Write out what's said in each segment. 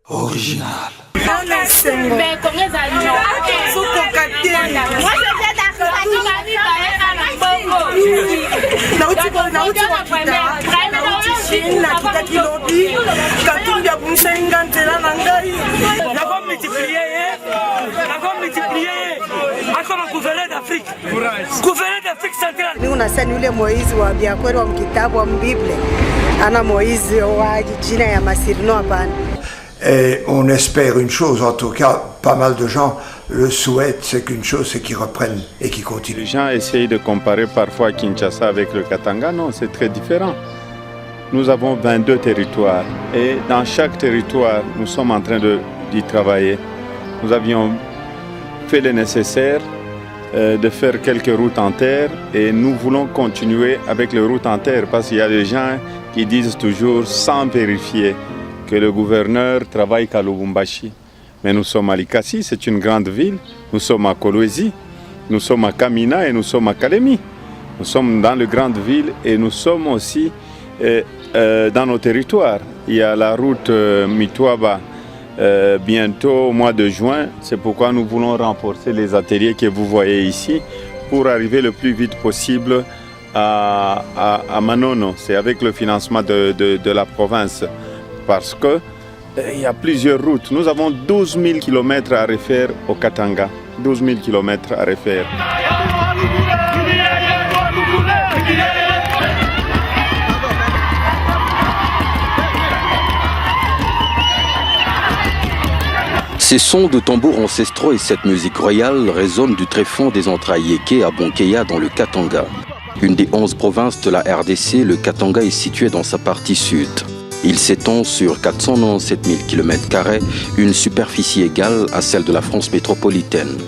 Original. Moïse wa Biakweli wa mkitabu wa Biblia ana Moïse wa jina ya Masirino hapana. Et on espère une chose, en tout cas, pas mal de gens le souhaitent, c'est qu'une chose, c'est qu'ils reprennent et qu'ils continuent. Les gens essayent de comparer parfois Kinshasa avec le Katanga. Non, c'est très différent. Nous avons 22 territoires et dans chaque territoire, nous sommes en train d'y travailler. Nous avions fait le nécessaire de faire quelques routes en terre et nous voulons continuer avec les routes en terre parce qu'il y a des gens qui disent toujours sans vérifier que le gouverneur travaille qu'à Lubumbashi. Mais nous sommes à Likasi, c'est une grande ville. Nous sommes à Kolwezi, nous sommes à Kamina et nous sommes à Kalemi. Nous sommes dans les grandes villes et nous sommes aussi dans nos territoires. Il y a la route Mitwaba bientôt au mois de juin. C'est pourquoi nous voulons renforcer les ateliers que vous voyez ici pour arriver le plus vite possible à Manono. C'est avec le financement de la province. Parce qu'il y a plusieurs routes. Nous avons 12 000 km à refaire au Katanga. 12 000 km à refaire. Ces sons de tambours ancestraux et cette musique royale résonnent du tréfonds des entrailles Yéké à Bonkeya dans le Katanga. Une des 11 provinces de la RDC, le Katanga est situé dans sa partie sud. Il s'étend sur 497 000 km², une superficie égale à celle de la France métropolitaine.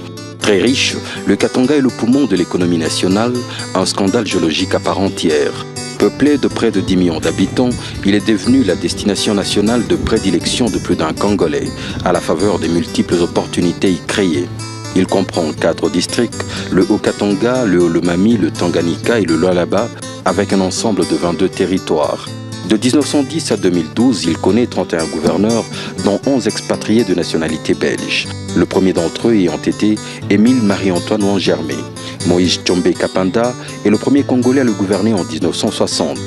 Très riche, le Katanga est le poumon de l'économie nationale, un scandale géologique à part entière. Peuplé de près de 10 millions d'habitants, il est devenu la destination nationale de prédilection de plus d'un Congolais, à la faveur des multiples opportunités y créées. Il comprend 4 districts, le Haut-Katanga, le Haut-Lomami, le Tanganyika et le Lualaba, avec un ensemble de 22 territoires. De 1910 à 2012, il connaît 31 gouverneurs, dont 11 expatriés de nationalité belge. Le premier d'entre eux ayant été Émile Marie-Antoine Wangermé. Moïse Tchombe Kapanda est le premier Congolais à le gouverner en 1960.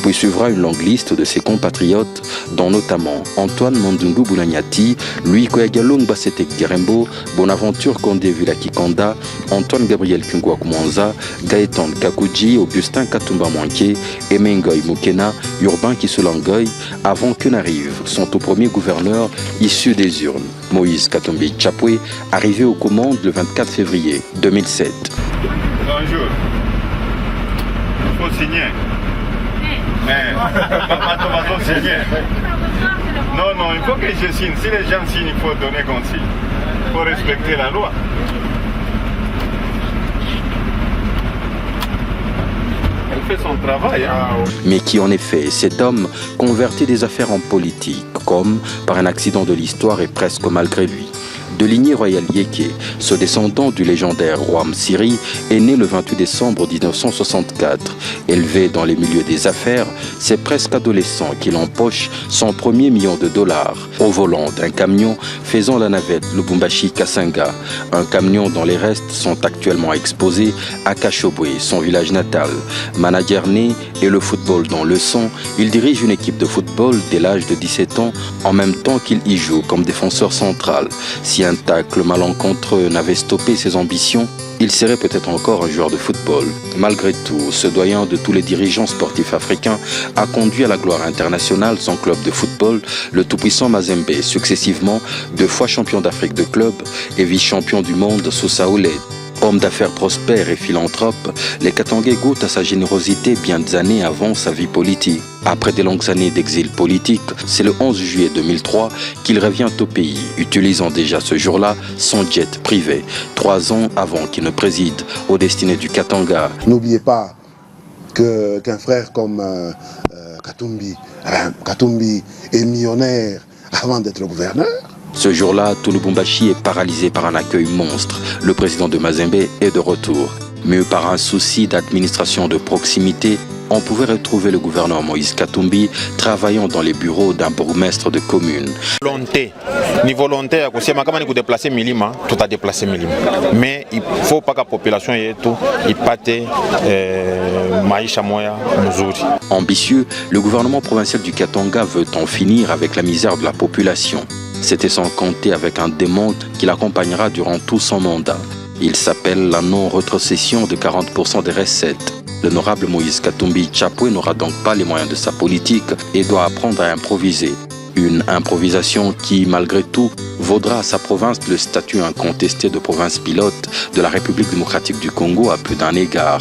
Puis suivra une longue liste de ses compatriotes, dont notamment Antoine Mandungu Boulaniati, Louis Koyagalong Bassetek Gerembo, Bonaventure Kondé Vilaki-Kanda, Antoine Gabriel Kungwa-Kumanza, Gaëtan Kakuji, Augustin Katumba Mwanké, Emengoy Mukena, Urbain Kisolangoy, avant que n'arrive son tout premier gouverneur issu des urnes, Moïse Katumbi Tchapwe, arrivé aux commandes le 24 février 2007. Bonjour. Il faut signer. Mais on va signer. Non, il faut que je signe. Si les gens signent, il faut donner consigne. Il faut respecter la loi. Elle fait son travail. Mais qui en effet, cet homme convertit des affaires en politique, comme par un accident de l'histoire et presque malgré lui. De lignée royale Yéké, ce descendant du légendaire roi Msiri est né le 28 décembre 1964. Élevé dans les milieux des affaires, c'est presque adolescent qu'il empoche son premier $1 million au volant d'un camion faisant la navette Lubumbashi-Kasanga. Un camion dont les restes sont actuellement exposés à Kachobwe, son village natal. Manager né et le football dans le sang, il dirige une équipe de football dès l'âge de 17 ans en même temps qu'il y joue comme défenseur central. Si un tacle malencontreux n'avait stoppé ses ambitions, il serait peut-être encore un joueur de football. Malgré tout, ce doyen de tous les dirigeants sportifs africains a conduit à la gloire internationale son club de football, le tout-puissant Mazembe, successivement 2 fois champion d'Afrique de club et vice-champion du monde sous Saoulé. Homme d'affaires prospère et philanthrope, les Katangais goûtent à sa générosité bien des années avant sa vie politique. Après des longues années d'exil politique, c'est le 11 juillet 2003 qu'il revient au pays, utilisant déjà ce jour-là son jet privé, 3 ans avant qu'il ne préside aux destinées du Katanga. N'oubliez pas qu'un frère comme Katumbi est millionnaire avant d'être gouverneur. Ce jour-là, tout Lubumbashi est paralysé par un accueil monstre. Le président de Mazembe est de retour. Mais par un souci d'administration de proximité, on pouvait retrouver le gouverneur Moïse Katumbi travaillant dans les bureaux d'un bourgmestre de commune. Ni volonté ya kusema kama ni kudeplacer milima tutadeplacer milima, mais il faut pas que la population yetu ipate maisha moya mzuri. Ambitieux, le gouvernement provincial du Katanga veut en finir avec la misère de la population. C'était sans compter avec un démon qui l'accompagnera durant tout son mandat. Il s'appelle la non-retrocession de 40% des recettes. L'honorable Moïse Katumbi Chapwe n'aura donc pas les moyens de sa politique et doit apprendre à improviser. Une improvisation qui, malgré tout, vaudra à sa province le statut incontesté de province pilote de la République démocratique du Congo à plus d'un égard.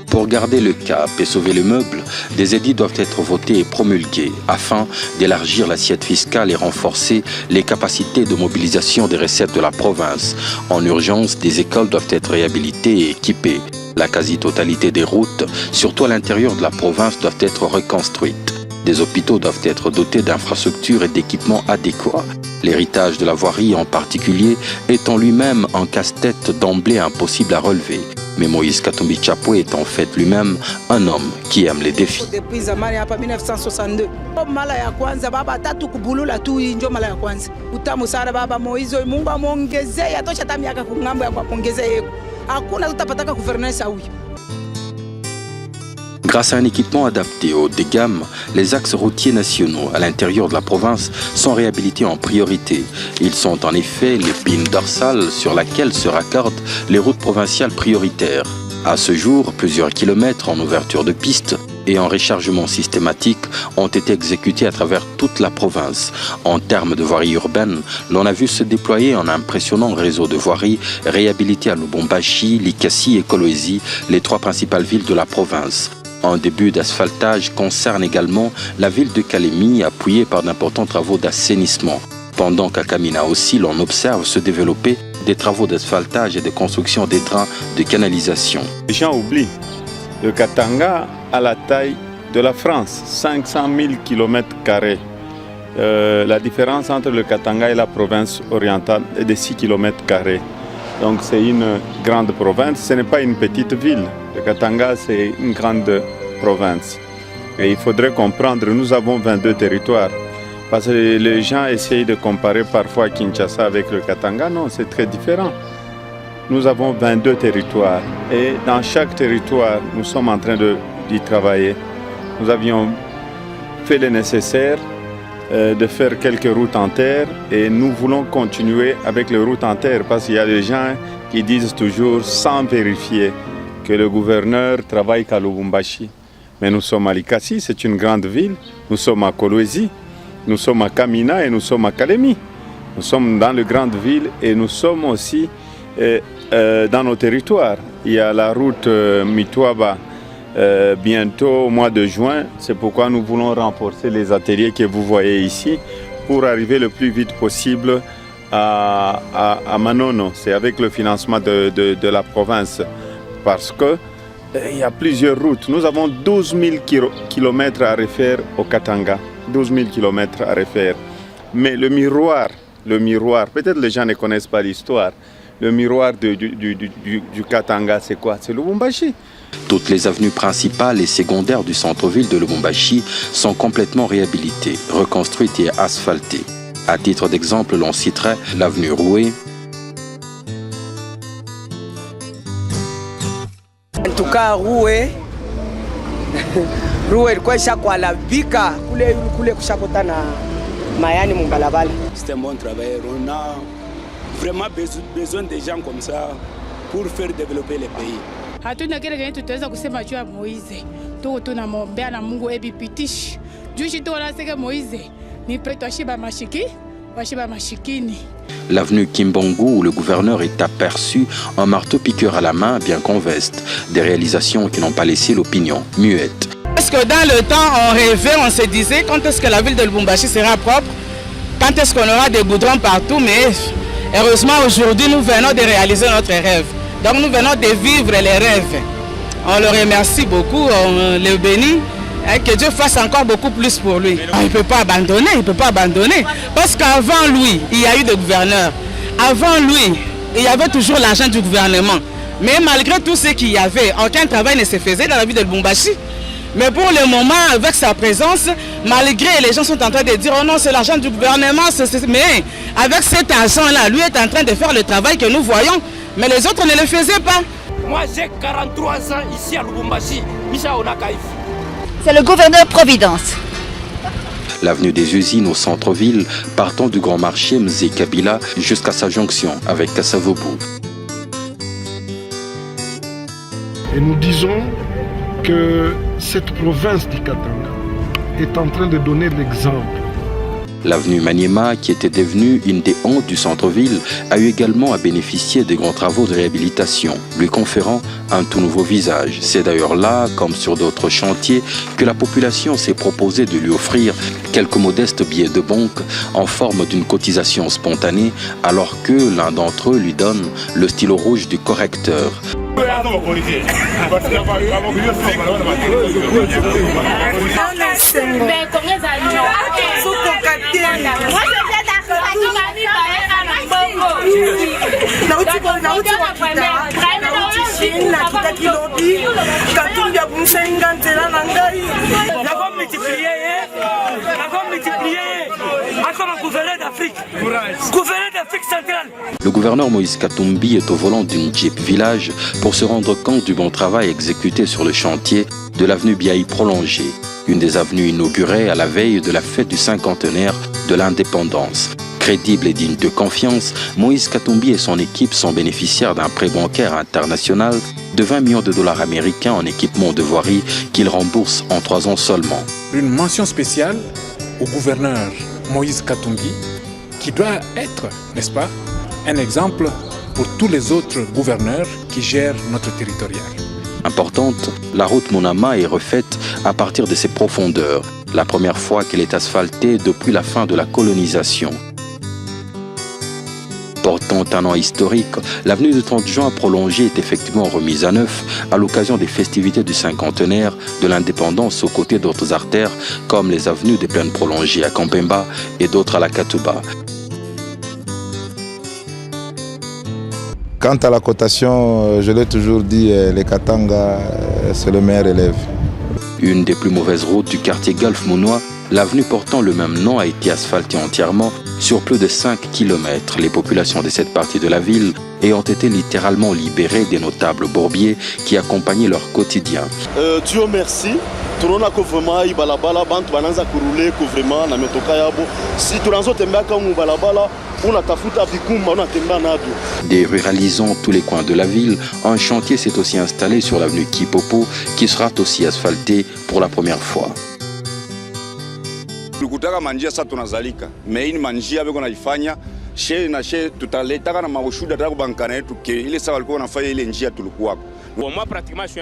Pour garder le cap et sauver les meubles, des édits doivent être votés et promulgués afin d'élargir l'assiette fiscale et renforcer les capacités de mobilisation des recettes de la province. En urgence, des écoles doivent être réhabilitées et équipées. La quasi-totalité des routes, surtout à l'intérieur de la province, doivent être reconstruites. Des hôpitaux doivent être dotés d'infrastructures et d'équipements adéquats. L'héritage de la voirie en particulier est en lui-même un casse-tête d'emblée impossible à relever. Mais Moïse Katumbi Chapwe est en fait lui-même un homme qui aime les défis. Depuis zamani hapa 1962 mara ya kwanza baba tatu kubulula tu njo mara ya kwanza utamu sana baba Moizo Mungu amuongezee atosha hata miaka kungambo ya kuongezea yeko hakuna tutapataka gouvernance huyu. Grâce à un équipement adapté haut de gamme, les axes routiers nationaux à l'intérieur de la province sont réhabilités en priorité. Ils sont en effet l'épine dorsale sur laquelle se raccordent les routes provinciales prioritaires. À ce jour, plusieurs kilomètres en ouverture de pistes et en rechargement systématique ont été exécutés à travers toute la province. En termes de voirie urbaine, l'on a vu se déployer un impressionnant réseau de voiries réhabilitées à Lubumbashi, Likasi et Kolwezi, les trois principales villes de la province. Un début d'asphaltage concerne également la ville de Kalemi, appuyée par d'importants travaux d'assainissement. Pendant qu'à Kamina aussi, l'on observe se développer des travaux d'asphaltage et de construction des drains de canalisation. Les gens oublient, le Katanga a la taille de la France, 500 000 km². La différence entre le Katanga et la province orientale est de 6 km². Donc c'est une grande province, ce n'est pas une petite ville. Le Katanga, c'est une grande province. Et il faudrait comprendre, nous avons 22 territoires. Parce que les gens essayent de comparer parfois Kinshasa avec le Katanga. Non, c'est très différent. Nous avons 22 territoires. Et dans chaque territoire, nous sommes en train d'y travailler. Nous avions fait le nécessaire de faire quelques routes en terre et nous voulons continuer avec les routes en terre parce qu'il y a des gens qui disent toujours sans vérifier que le gouverneur travaille qu'à Lubumbashi. Mais nous sommes à Likasi, c'est une grande ville, nous sommes à Kolwezi, nous sommes à Kamina et nous sommes à Kalemi. Nous sommes dans les grandes villes et nous sommes aussi dans nos territoires. Il y a la route Mitwaba bientôt au mois de juin, c'est pourquoi nous voulons renforcer les ateliers que vous voyez ici pour arriver le plus vite possible à Manono. C'est avec le financement de la province parce que il y a plusieurs routes. Nous avons 12 000 km à refaire au Katanga, 12 000 km à refaire. Mais le miroir, peut-être les gens ne connaissent pas l'histoire, le miroir du Katanga, c'est quoi? C'est Lubumbashi. Toutes les avenues principales et secondaires du centre-ville de Lubumbashi sont complètement réhabilitées, reconstruites et asphaltées. À titre d'exemple, l'on citerait l'avenue Roué. En tout cas, Roué ilikuwa ishakualabika kule kushakota na mayani mungalabala. C'est un bon travail. On a vraiment besoin de gens comme ça pour faire développer le pays. Hatuna kile kenye tutaweza kusema juu ya Moize. Tuko tunamwombea na Mungu ebipitishi. Jushi tu wanasema Moize ni preto ashiba mashikini. L'avenue Kimbongo où le gouverneur est aperçu, un marteau-piqueur à la main bien qu'en veste. Des réalisations qui n'ont pas laissé l'opinion muette. Parce que dans le temps, on rêvait, on se disait quand est-ce que la ville de Lubumbashi sera propre, quand est-ce qu'on aura des goudrons partout, mais heureusement aujourd'hui nous venons de réaliser notre rêve. Donc nous venons de vivre les rêves. On le remercie beaucoup, on le bénit. Que Dieu fasse encore beaucoup plus pour lui. Il ne peut pas abandonner, Parce qu'avant lui, il y a eu des gouverneurs. Avant lui, il y avait toujours l'argent du gouvernement. Mais malgré tout ce qu'il y avait, aucun travail ne se faisait dans la ville de Lubumbashi. Mais pour le moment, avec sa présence, malgré les gens sont en train de dire oh non, c'est l'argent du gouvernement, mais avec cet argent-là, lui est en train de faire le travail que nous voyons, mais les autres ne le faisaient pas. Moi j'ai 43 ans ici à Lubumbashi. C'est le gouverneur Providence. L'avenue des usines au centre-ville, partant du grand marché Mzé Kabila jusqu'à sa jonction avec Kassavobu. Et nous disons que cette province du Katanga est en train de donner l'exemple. L'avenue Maniema, qui était devenue une des hontes du centre-ville, a eu également à bénéficier des grands travaux de réhabilitation, lui conférant un tout nouveau visage. C'est d'ailleurs là, comme sur d'autres chantiers, que la population s'est proposé de lui offrir quelques modestes billets de banque en forme d'une cotisation spontanée, alors que l'un d'entre eux lui donne le stylo rouge du correcteur. Le gouverneur Moïse Katumbi est au volant d'une Jeep Village pour se rendre compte du bon travail exécuté sur le chantier de l'avenue Biaï prolongée, une des avenues inaugurées à la veille de la fête du cinquantenaire de l'indépendance. Crédible et digne de confiance, Moïse Katumbi et son équipe sont bénéficiaires d'un prêt bancaire international de 20 millions de dollars américains en équipement de voirie qu'il rembourse en 3 ans seulement. Une mention spéciale au gouverneur Moïse Katumbi qui doit être, n'est-ce pas, un exemple pour tous les autres gouverneurs qui gèrent notre territorial. Importante, la route Monama est refaite à partir de ses profondeurs, la première fois qu'elle est asphaltée depuis la fin de la colonisation. Portant un nom historique, l'avenue du 30 juin prolongée est effectivement remise à neuf à l'occasion des festivités du cinquantenaire de l'indépendance aux côtés d'autres artères comme les avenues des plaines prolongées à Kampemba et d'autres à la Katuba. Quant à la cotation, je l'ai toujours dit, les Katanga, c'est le meilleur élève. Une des plus mauvaises routes du quartier Golfe Mounois, l'avenue portant le même nom a été asphaltée entièrement sur plus de 5 km. Les populations de cette partie de la ville ayant été littéralement libérées des notables bourbiers qui accompagnaient leur quotidien. Dieu merci. Tunaona ko vraiment ibalabala bantu bananza kurule ko vraiment na metoka yabo si tunaanza tembea kama balabala unatafuta vikuma unatembea navyo. Déruralisant tous les coins de la ville, un chantier s'est aussi installé sur l'avenue Kipopo qui sera aussi asphaltée pour la première fois. Tulikutaka manjia sasa tunazalika. Mais ini manjia beko naifanya she na she tutaletaka na maushuda tata kubankana yetu ke ile sawa walikuwa wanafanya ile njia tulikuwa. Bon, moi pratiquement je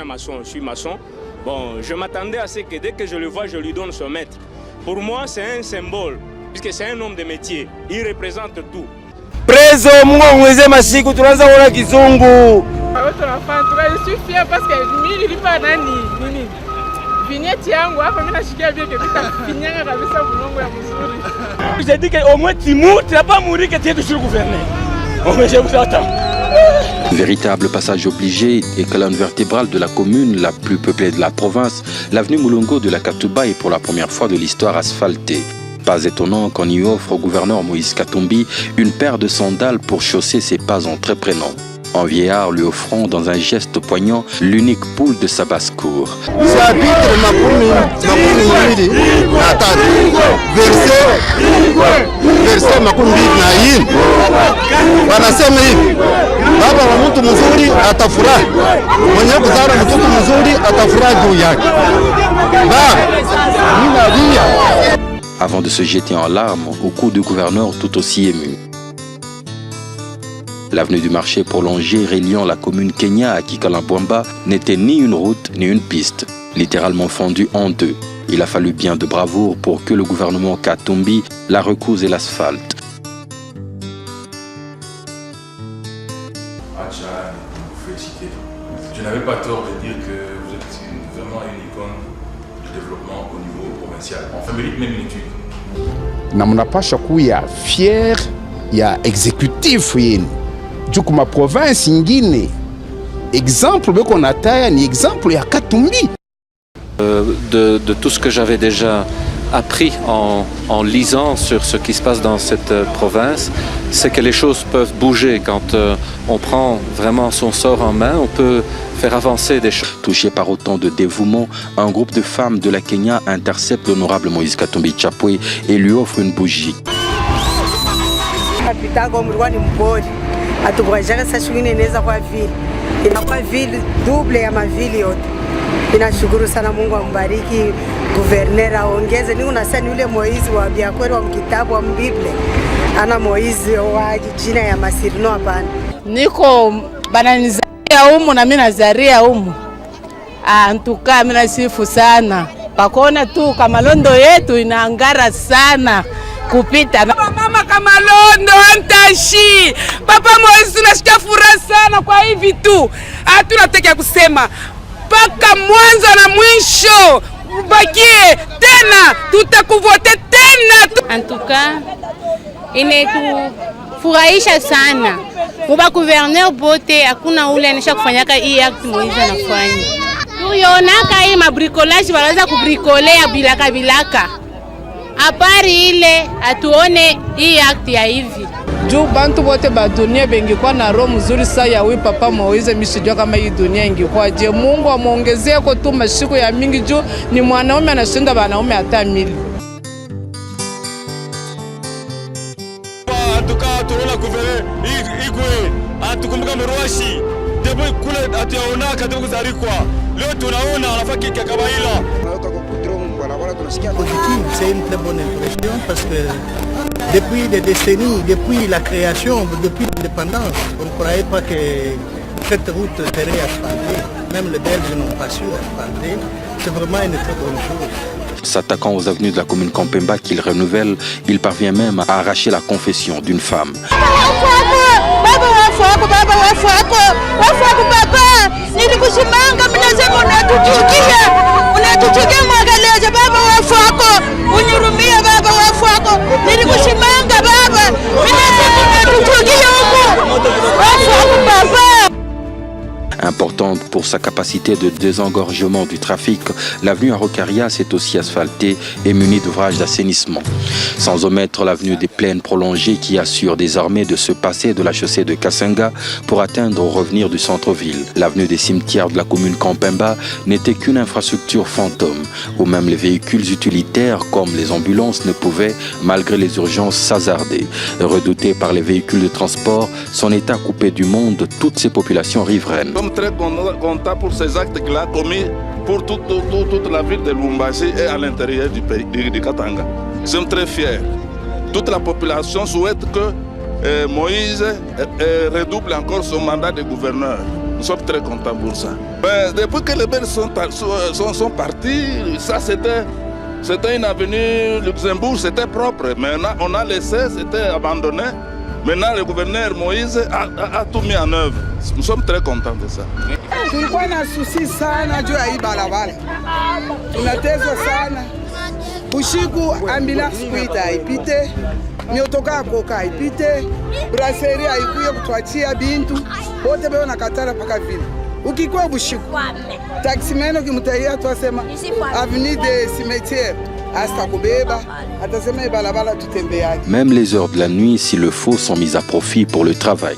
suis maçon. Bon, je m'attendais à ce que dès que je le vois, je lui donne son maître. Pour moi, c'est un symbole, puisque c'est un homme de métier. Il représente tout. Prezo Mungu mweze masiku tunaanza kuona kizungu. Je suis fier parce que mimi nilipa nini vignette yangu hapa mimi nashikia bien que vitafinyanga kabisa mlongo ya mzuri. J'ai dit que au moins tu mourras, tu n'as pas mouru que tu es toujours gouverné. Oh mais je vous attends. Véritable passage obligé et colonne vertébrale de la commune la plus peuplée de la province, l'avenue Moulongo de la Katuba est pour la première fois de l'histoire asphaltée. Pas étonnant qu'on y offre au gouverneur Moïse Katumbi une paire de sandales pour chausser ses pas entreprenants. Un vieillard lui offrant dans un geste poignant l'unique poule de sa basse-cour. Verset makumi mbili na ine wanasema hivi, baba wa mtu mzuri atafurahi, mwenye kuzaa mtoto mzuri atafurahi juu yake. Avant de se jeter en larmes au cou du gouverneur tout aussi ému. L'avenue du marché prolongée reliant la commune Kenya à Kikalambwamba n'était ni une route ni une piste, littéralement fondue en deux. Il a fallu bien de bravoure pour que le gouvernement Katumbi la recouse et l'asphalte. Je n'avais pas tort de dire que vous êtes vraiment une icône du développement au niveau provincial. On mérite même une étude. Na mnapasha kuya fier ya executif yenu. Juu kuma province ingine exemple qu'on a ni exemple ya Katumbi. De tout ce que j'avais déjà appris en lisant sur ce qui se passe dans cette province, c'est que les choses peuvent bouger quand on prend vraiment son sort en main, on peut faire avancer des choses. Touché par autant de dévouement, un groupe de femmes de la Kenya intercepte l'honorable Moïse Katumbi Chapwe et lui offre une bougie. Ninashukuru sana, Mungu ambariki guverner, aongeze. Ni unasema yule Moizi wa Biakweli wa mkitabu wa Biblia ana Moizi wa jina ya Masirino hapana. Niko bananizaria humu na mimi nazaria humu. Ntuka mimi nasifu sana. Pakona tu Kamalondo yetu inaangara sana kupita. Mama Kamalondo antashi. Papa Moizi tunasikia furaha sana kwa hivi tu. Hatuna teke kusema. Paka mwanzo na mwisho ubakie tena, tutakuvote tena. Antuka inetufurahisha sana. Muba gouverneur bote hakuna ule anisha kufanyaka hii act Moizi anafanya. Tuyonaka hii mabricolage wanaweza kubricolea bilaka. Apari ile atuone hii act ya hivi. Juu bantu bote ba dunia bengikuwa na roho mzuri saa ya huyu Papa Moizi, mishijua kama hii dunia ingekuwa je. Mungu amuongezee kwa tu mashiko ya mingi juu ni mwanaume anashinda wanaume hata mili. Atuka tunaona kuvere igwe atukumbuka mruashi debo kule ationa katibu kuzarikwa leo tunaona anafaki kakabaila. C'est une très bonne impression parce que depuis des décennies, depuis la création, depuis l'indépendance, on ne croyait pas que cette route serait asphaltée. Même les Belges n'ont pas su asphalter. C'est vraiment une très bonne chose. S'attaquant aux avenues de la commune Kampemba qu'il renouvelle, il parvient même à arracher la confession d'une femme. Importante pour sa capacité de désengorgement du trafic, l'avenue Araucaria s'est aussi asphaltée et munie d'ouvrages d'assainissement. Sans omettre l'avenue des Plaines prolongée qui assure désormais de se passer de la chaussée de Kasenga pour atteindre au revenir du centre-ville. L'avenue des cimetières de la commune Kampemba n'était qu'une infrastructure fantôme, où même les véhicules utilitaires comme les ambulances ne pouvaient, malgré les urgences, s'hasarder. Redouté par les véhicules de transport, son état coupé du monde de toutes ses populations riveraines. Très content pour ces actes qu'il a commis pour toute la ville de Lubumbashi et à l'intérieur du pays du Katanga. Nous sommes très fiers. Toute la population souhaite que Moïse redouble encore son mandat de gouverneur. Nous sommes très contents pour ça. Ben, depuis que les Belges sont partis, ça c'était une avenue Luxembourg, c'était propre. Mais on a laissé, c'était abandonné. Maintenant, le gouverneur Moïse a tout mis en œuvre. Nous sommes très contents de ça. Tulikuwa na susi sana juu ya hii barabara. Tunatezwa sana. Bushiku ambulance kuita haipite, miotoka koka haipite, brasserie haikuye kutuachia bintu, wote beo nakatara paka vile. Ukikuwa Bushiku, taximeno kimutaia tuasema avenue des cimetières. Même les heures de la nuit, s'il le faut, sont mises à profit pour le travail.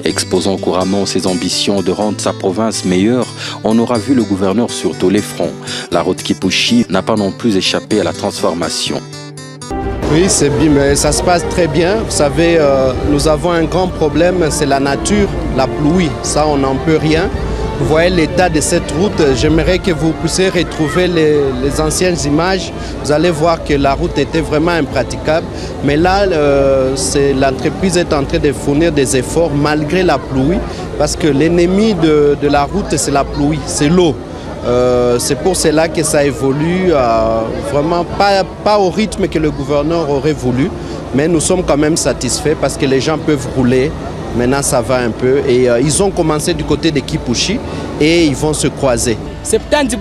Exposant couramment ses ambitions de rendre sa province meilleure, on aura vu le gouverneur sur tous les fronts. La route Kipushi n'a pas non plus échappé à la transformation. Oui, c'est bien, mais ça se passe très bien. Vous savez, nous avons un grand problème, c'est la nature, la pluie. Ça, on n'en peut rien. Vous voyez l'état de cette route. J'aimerais que vous puissiez retrouver les anciennes images. Vous allez voir que la route était vraiment impraticable. Mais là, l'entreprise est en train de fournir des efforts malgré la pluie. Parce que l'ennemi de la route, c'est la pluie, c'est l'eau. C'est pour cela que ça évolue vraiment pas au rythme que le gouverneur aurait voulu. Mais nous sommes quand même satisfaits parce que les gens peuvent rouler Maintenant, ça va un peu. Et ils ont commencé du côté de Kipushi et ils vont se croiser. Les 90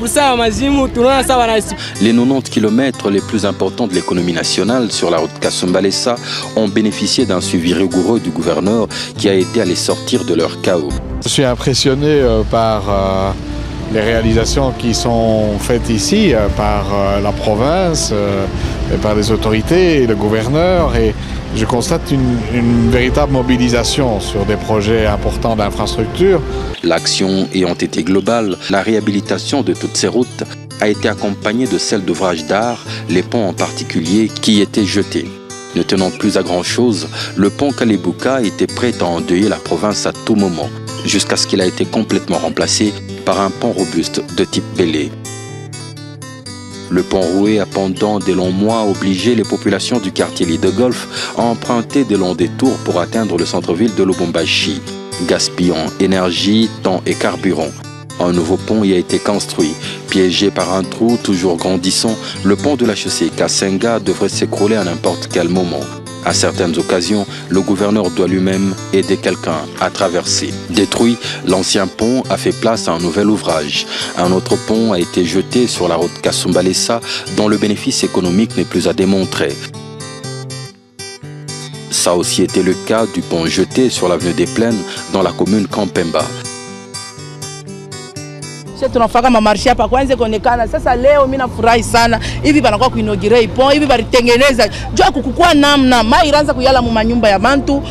km les plus importants de l'économie nationale sur la route Kasumbalesa ont bénéficié d'un suivi rigoureux du gouverneur qui a aidé à les sortir de leur chaos. Je suis impressionné par les réalisations qui sont faites ici par la province, et par les autorités, le gouverneur, et je constate une véritable mobilisation sur des projets importants d'infrastructure. L'action ayant été globale, la réhabilitation de toutes ces routes a été accompagnée de celle d'ouvrages d'art, les ponts en particulier, qui étaient jetés. Ne tenant plus à grand-chose, le pont Kalibuka était prêt à endeuiller la province à tout moment, jusqu'à ce qu'il a été complètement remplacé par un pont robuste de type Bélé. Le pont roué a pendant des longs mois obligé les populations du quartier Lit de Golf à emprunter de longs détours pour atteindre le centre-ville de Lubumbashi, gaspillant énergie, temps et carburant. Un nouveau pont y a été construit. Piégé par un trou toujours grandissant, le pont de la chaussée Kasenga devrait s'écrouler à n'importe quel moment. À certaines occasions, le gouverneur doit lui-même aider quelqu'un à traverser. Détruit, l'ancien pont a fait place à un nouvel ouvrage. Un autre pont a été jeté sur la route Kasumbalesa, dont le bénéfice économique n'est plus à démontrer. Ça a aussi été le cas du pont jeté sur l'avenue des Plaines dans la commune Kampemba. tunafaka mamarshi hapa kwanza kuonekana. Sasa leo mimi nafurahi sana hivi banakuwa kuinogirei pont hivi balitengeneza jua kukukua namna mai iranza kuyala mu manyumba ya bantu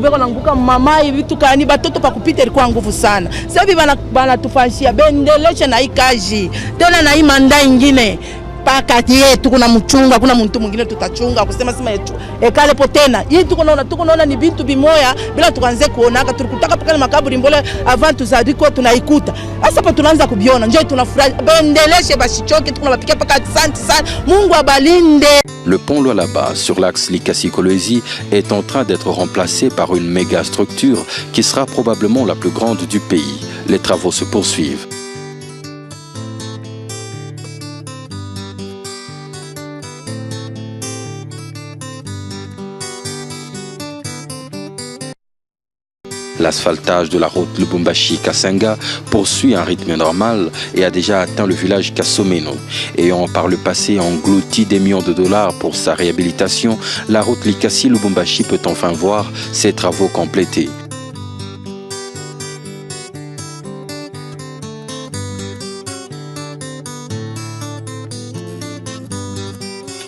beko nanguka mamai vitu kani batoto pa kupita ilikuwa nguvu sana. Sasa hivi banatufashia bendelesha na ikaji tena na imanda ingine pakati yetu kuna mchunga, kuna mtu mwingine tutachunga kusema sema yetu ekale potena hii tuko naona ni bintu bimoya bila tukanze kuonaka tulikutaka pakale makaburi mbole avant tuzadiko tunaikuta sasa pa tunaanza kubiona njoo tunafurahi bendeleshe bashichoke tunabapikia paka asante sana Mungu abalinde. Le pont Lualaba sur l'axe Likasi-Kolwezi est en train d'être remplacé par une méga structure qui sera probablement la plus grande du pays. Les travaux se poursuivent. L'asphaltage de la route Lubumbashi-Kasenga poursuit un rythme normal et a déjà atteint le village Kasomeno. Ayant par le passé englouti des millions de dollars pour sa réhabilitation, la route Likasi-Lubumbashi peut enfin voir ses travaux complétés.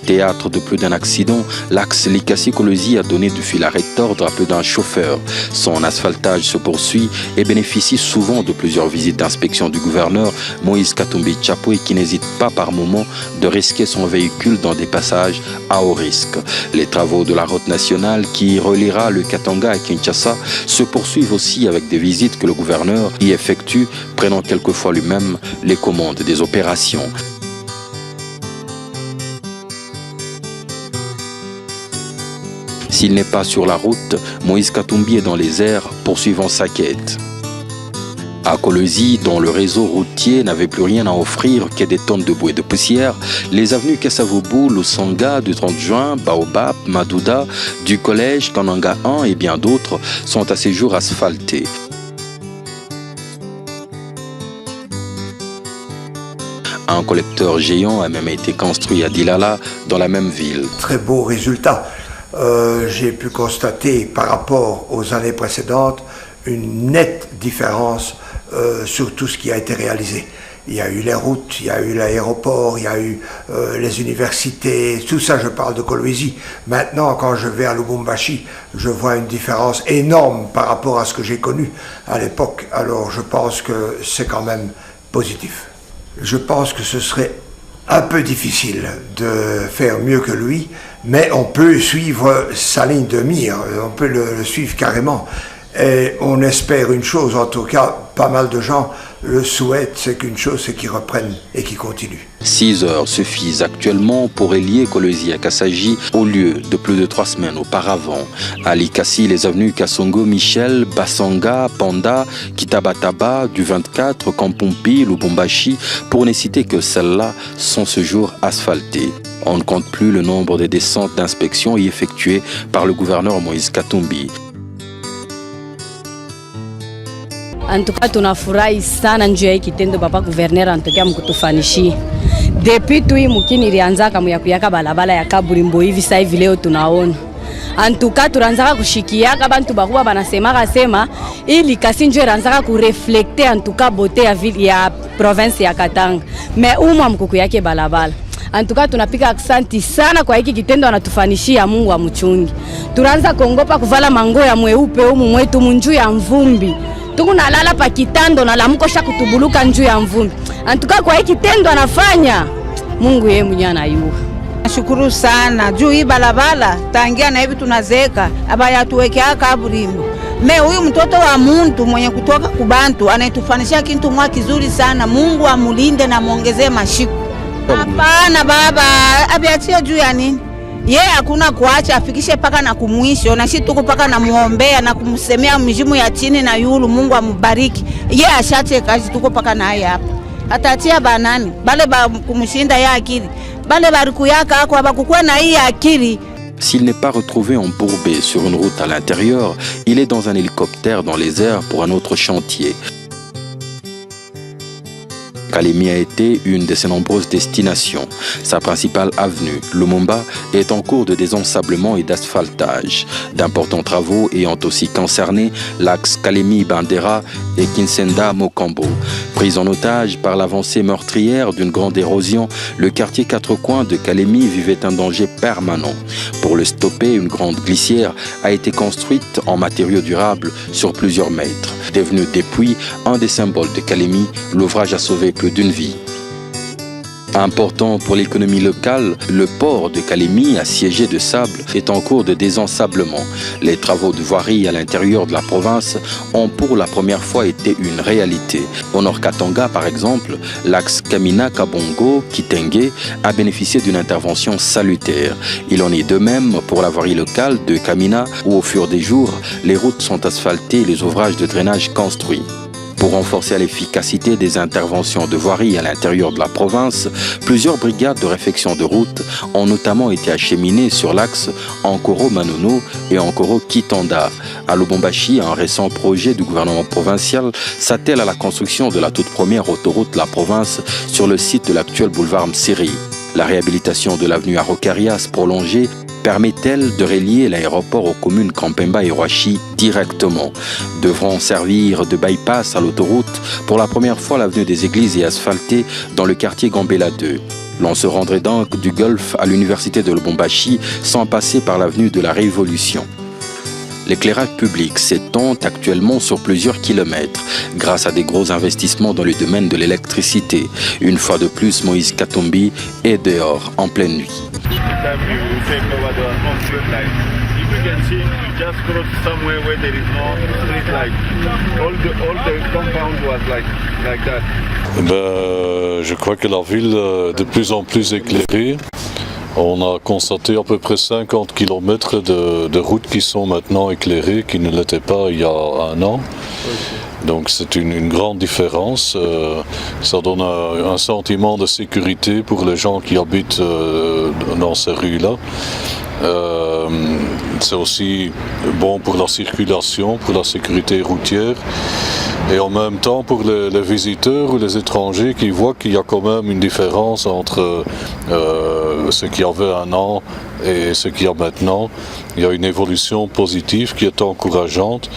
Théâtre de plus d'un accident, l'axe Likasi-Kolwezi a donné du fil à retordre à peu d'un chauffeur. Son asphaltage se poursuit et bénéficie souvent de plusieurs visites d'inspection du gouverneur Moïse Katumbi Chapwe qui n'hésite pas par moment de risquer son véhicule dans des passages à haut risque. Les travaux de la route nationale qui reliera le Katanga à Kinshasa se poursuivent aussi avec des visites que le gouverneur y effectue, prenant quelquefois lui-même les commandes des opérations. S'il n'est pas sur la route, Moïse Katumbi est dans les airs poursuivant sa quête. À Kolwezi, dont le réseau routier n'avait plus rien à offrir que des tonnes de boue et de poussière, les avenues Kasavubu, Lusanga, du 30 juin, Baobab, Madouda, du collège, Kananga 1 et bien d'autres sont à ces jours asphaltées. Un collecteur géant a même été construit à Dilala, dans la même ville. Très beau résultat. J'ai pu constater par rapport aux années précédentes une nette différence sur tout ce qui a été réalisé. Il y a eu les routes, il y a eu l'aéroport, il y a eu les universités, tout ça je parle de Kolwezi. Maintenant quand je vais à Lubumbashi, je vois une différence énorme par rapport à ce que j'ai connu à l'époque. Alors je pense que c'est quand même positif. Je pense que ce serait un peu difficile de faire mieux que lui, mais on peut suivre sa ligne de mire, on peut le suivre carrément. Et on espère une chose, en tout cas, pas mal de gens le souhaitent, c'est qu'une chose, c'est qu'ils reprennent et qu'ils continuent. 6 heures suffisent actuellement pour relier Kolwezi à Kasaji au lieu de plus de 3 semaines auparavant. À Likasi, les avenues Kasongo, Michel, Basanga, Panda, Kitabataba, du 24, Kampompi, Lubumbashi, pour ne citer que celles-là, sont ce jour asphaltées. On ne compte plus le nombre de descentes d'inspection y effectuées par le gouverneur Moïse Katumbi. Antuka tunafurahi sana njoo ya kitendo papa gouverneur anatokea mkutufanishia. Depuis tu mukini ilianzaka muyakuyaka balabala ya Kaburimbo hivi sasa hivi leo tunaona. Antuka turanzaka kushikiaka bantu bakuba banasemaka sema ili kasi njoo ranzaka kureflecter antuka beauté ya ville ya province ya Katanga. Mais umwa mkuku yake balabala. Antuka tunapika aksanti sana kwa hiki kitendo anatufanishia, Mungu amuchungi. Turanza kongopa kuvala mango ya mweupe humu mwetu munju ya mvumbi. Tukunalala pa kitando na lamuko sha kutubuluka njuu ya mvumbi. Antuka kwa hiki kitendo anafanya, Mungu yeye mwenyewe anayua. Nashukuru sana juu hii balabala tangia na hivi tunazeeka abaya tuwekea Kaburimbo. Me huyu mtoto wa muntu mwenye kutoka kubantu anaitufanisha kintu mwa kizuri sana. Mungu amulinde na muongezee mashiku. Hapana baba, abiachia juu ya nini? Hakuna kuacha afikishe paka na kumwisho, na shi tuko paka na muombea na kumsemea mjimu ya chini na yulu, Mungu amubariki. Ashache kazi tuko paka na haya hapa. Atatia banani, bale ba kumshinda ya akili. Bale bariku yaka ako abakukuwa na hii akili. S'il n'est pas retrouvé embourbé sur une route à l'intérieur, il est dans un hélicoptère dans les airs pour un autre chantier. Kalemi a été une de ses nombreuses destinations. Sa principale avenue, Lumumba, est en cours de désensablement et d'asphaltage. D'importants travaux ayant aussi concerné l'axe Kalemi-Bandera et Kinsenda-Mokambo. Pris en otage par l'avancée meurtrière d'une grande érosion, le quartier Quatre Coins de Kalemi vivait un danger permanent. Pour le stopper, une grande glissière a été construite en matériaux durables sur plusieurs mètres. Devenu depuis un des symboles de Kalemi, l'ouvrage a sauvé plus d'une vie. Important pour l'économie locale, le port de Kalemi, assiégé de sable, est en cours de désensablement. Les travaux de voirie à l'intérieur de la province ont pour la première fois été une réalité. Au nord Katanga, par exemple, l'axe Kamina-Kabongo-Kitenge a bénéficié d'une intervention salutaire. Il en est de même pour la voirie locale de Kamina, où au fur des jours, les routes sont asphaltées et les ouvrages de drainage construits. Pour renforcer l'efficacité des interventions de voirie à l'intérieur de la province, plusieurs brigades de réfection de route ont notamment été acheminées sur l'axe Ankoro-Manono et Ankoro-Kitanda. À Lubumbashi, un récent projet du gouvernement provincial s'attelle à la construction de la toute première autoroute de la province sur le site de l'actuel boulevard Msiri. La réhabilitation de l'avenue Arokarias prolongée permet-elle de relier l'aéroport aux communes Kampemba et Roachi directement. Devront servir de bypass à l'autoroute. Pour la première fois, l'avenue des Églises est asphaltée dans le quartier Gambela 2. L'on se rendrait donc du Golfe à l'université de Lubumbashi sans passer par l'avenue de la Révolution. L'éclairage public s'étend actuellement sur plusieurs kilomètres grâce à des gros investissements dans le domaine de l'électricité. Une fois de plus, Moïse Katumbi est dehors en pleine nuit. Je crois que la ville est de plus en plus éclairée. On a constaté à peu près 50 km de routes qui sont maintenant éclairées, qui ne l'étaient pas il y a un an. Donc c'est une grande différence. Ça donne un sentiment de sécurité pour les gens qui habitent dans ces rues-là. C'est aussi bon pour la circulation, pour la sécurité routière. Et en même temps pour les visiteurs ou les étrangers qui voient qu'il y a quand même une différence entre ce qu'il y avait un an et ce qu'il y a maintenant. Il y a une évolution positive qui est encourageante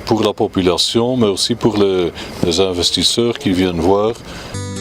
pour la population, mais aussi pour les investisseurs qui viennent voir.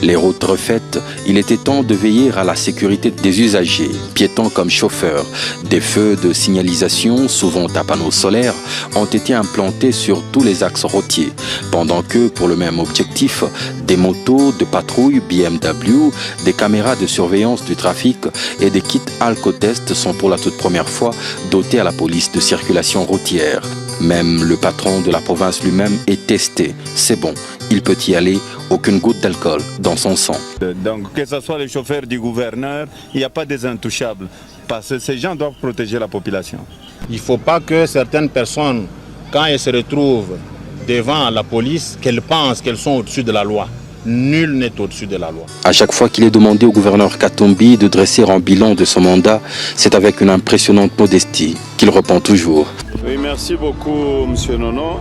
Les routes refaites, il était temps de veiller à la sécurité des usagers, piétons comme chauffeurs. Des feux de signalisation, souvent à panneaux solaires, ont été implantés sur tous les axes routiers, pendant que, pour le même objectif, des motos de patrouille BMW, des caméras de surveillance du trafic et des kits alcotest sont pour la toute première fois dotés à la police de circulation routière. Même le patron de la province lui-même est testé. C'est bon, il peut y aller, aucune goutte d'alcool dans son sang. Donc que ce soit les chauffeurs du gouverneur, il n'y a pas des intouchables. Parce que ces gens doivent protéger la population. Il ne faut pas que certaines personnes, quand elles se retrouvent devant la police, qu'elles pensent qu'elles sont au-dessus de la loi. nul n'est au-dessus de la loi. À chaque fois qu'il est demandé au gouverneur Katumbi de dresser un bilan de son mandat, c'est avec une impressionnante modestie qu'il répond toujours. Oui, merci beaucoup, M. Nono.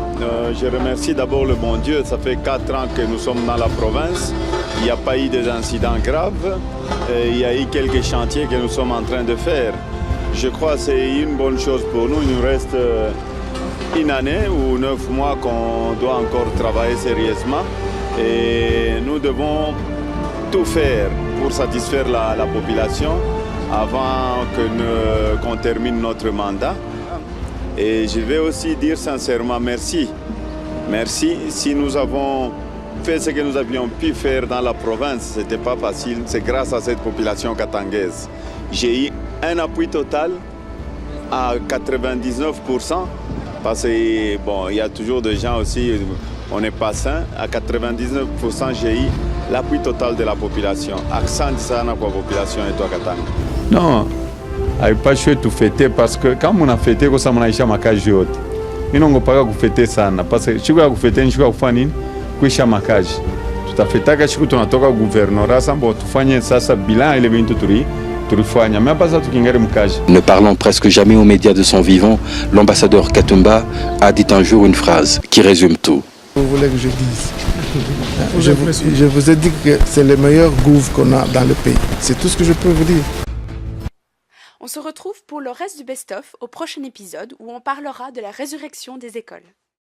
Je remercie d'abord le bon Dieu. Ça fait 4 ans que nous sommes dans la province. Il n'y a pas eu d'incidents graves. Il y a eu quelques chantiers que nous sommes en train de faire. Je crois que c'est une bonne chose pour nous. Il nous reste une année ou 9 mois qu'on doit encore travailler sérieusement. Et nous devons tout faire pour satisfaire la population avant qu'on termine notre mandat. Et je vais aussi dire sincèrement merci. Merci. Si nous avons fait ce que nous avions pu faire dans la province, ce n'était pas facile. C'est grâce à cette population katangaise. J'ai eu un appui total à 99%, parce que bon, il y a toujours des gens aussi, on n'est pas sain. À 99%, j'ai eu l'appui total de la population. Accent sana pour la population et toi Katanga. Non, je n'ai pas choisi de fêter parce que quand on a fêté, on a fait ma cage haute. Je n'ai pas fêté ça parce que si on a fêté, je vais faire kuisha makaji tutafetaka siku tunatoka guvernora sambo tufanye sasa bilan ile bintu tulifanya mais pas ça tukingari mkaji. Ne parlant presque jamais aux médias de son vivant, l'ambassadeur Katumba a dit un jour une phrase qui résume tout. Vous voulez que je dise? Je vous ai dit que c'est le meilleur gouv qu'on a dans le pays. C'est tout ce que je peux vous dire. On se retrouve pour le reste du best-of au prochain épisode où on parlera de la résurrection des écoles.